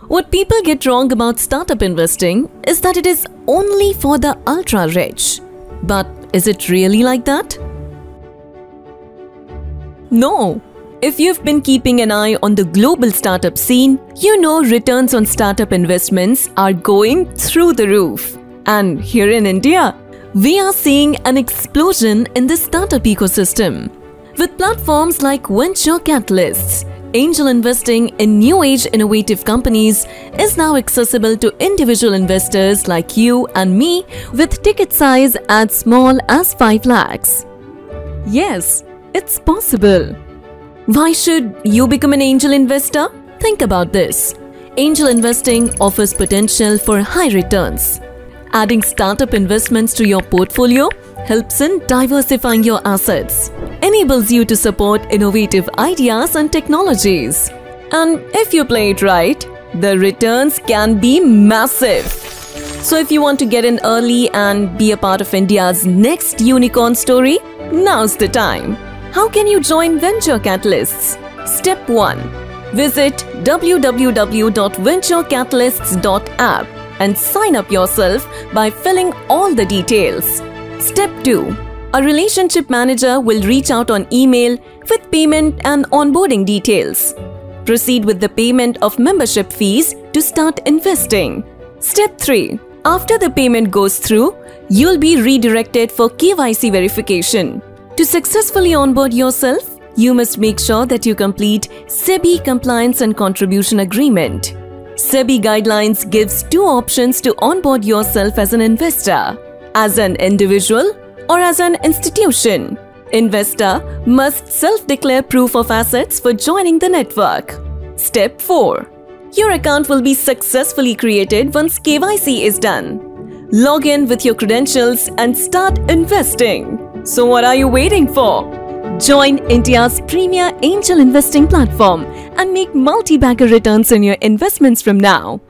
What people get wrong about startup investing is that it is only for the ultra rich. But is it really like that? No. If you've been keeping an eye on the global startup scene, you know returns on startup investments are going through the roof. And here in India, we are seeing an explosion in the startup ecosystem. With platforms like Venture Catalysts, angel investing in new age innovative companies is now accessible to individual investors like you and me with ticket size as small as 5 lakhs. Yes, it's possible. Why should you become an angel investor? Think about this. Angel investing offers potential for high returns. Adding startup investments to your portfolio helps in diversifying your assets, enables you to support innovative ideas and technologies. And if you play it right, the returns can be massive. So if you want to get in early and be a part of India's next unicorn story, now's the time. How can you join Venture Catalysts? Step 1. Visit www.venturecatalysts.app and sign up yourself by filling all the details. Step 2. A relationship manager will reach out on email with payment and onboarding details. Proceed with the payment of membership fees to start investing. Step 3. After the payment goes through, you'll be redirected for KYC verification. To successfully onboard yourself, you must make sure that you complete SEBI Compliance and Contribution Agreement. SEBI Guidelines gives 2 options to onboard yourself as an investor, as an individual or as an institution. Investor must self-declare proof of assets for joining the network. Step 4. Your account will be successfully created once KYC is done. Log in with your credentials and start investing. So what are you waiting for? Join India's premier angel investing platform and make multi-bagger returns on your investments from now.